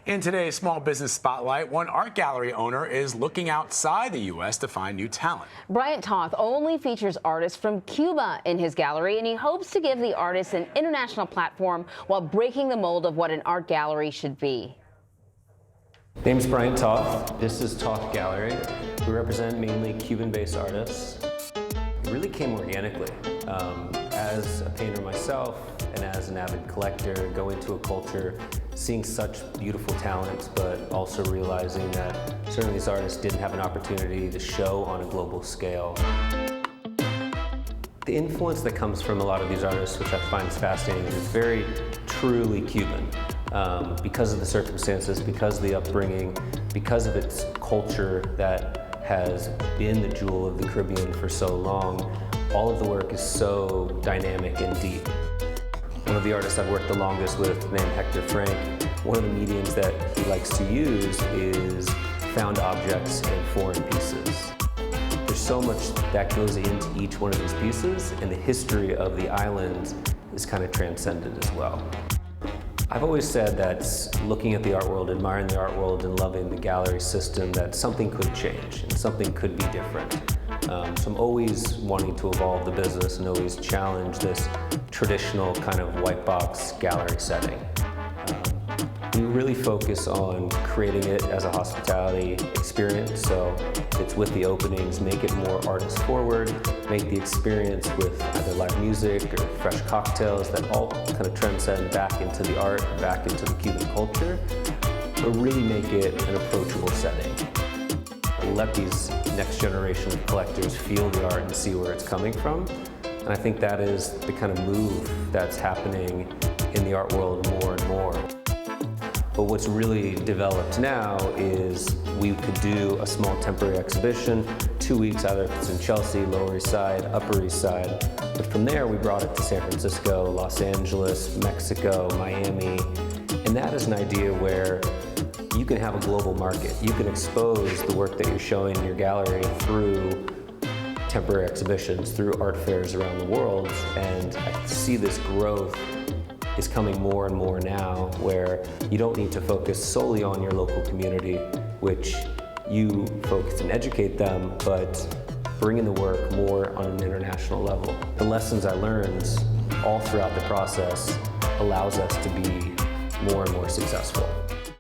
In today's Small Business Spotlight, one art gallery owner is looking outside the U.S. to find new talent. Bryant Toth only features artists from Cuba in his gallery, and he hopes to give the artists an international platform while breaking the mold of what an art gallery should be. Name's Bryant Toth. This is Toth Gallery. We represent mainly Cuban-based artists. It really came organically. As a painter myself and as an avid collector, going to a culture, seeing such beautiful talent, but also realizing that certainly these artists didn't have an opportunity to show on a global scale. The influence that comes from a lot of these artists, which I find fascinating, is very truly Cuban. Because of the circumstances, because of the upbringing, because of its culture that has been the jewel of the Caribbean for so long, all of the work is so dynamic and deep. One of the artists I've worked the longest with, named Hector Frank, one of the mediums that he likes to use is found objects and foreign pieces. There's so much that goes into each one of these pieces, and the history of the island is kind of transcended as well. I've always said that looking at the art world, admiring the art world, and loving the gallery system, that something could change and something could be different. So I'm always wanting to evolve the business and always challenge this traditional kind of white box gallery setting. We really focus on creating it as a hospitality experience, so it's with the openings, make it more artist forward, make the experience with either live music or fresh cocktails that all kind of transcend back into the art, back into the Cuban culture, but really make it an approachable setting. Let these next generation of collectors feel the art and see where it's coming from. And I think that is the kind of move that's happening in the art world more and more. But what's really developed now is we could do a small temporary exhibition, 2 weeks, either if it's in Chelsea, Lower East Side, Upper East Side. But from there, we brought it to San Francisco, Los Angeles, Mexico, Miami. And that is an idea where you can have a global market. You can expose the work that you're showing in your gallery through temporary exhibitions, through art fairs around the world. And I see this growth is coming more and more now, where you don't need to focus solely on your local community, which you focus and educate them, but bringing the work more on an international level. The lessons I learned all throughout the process allows us to be more and more successful.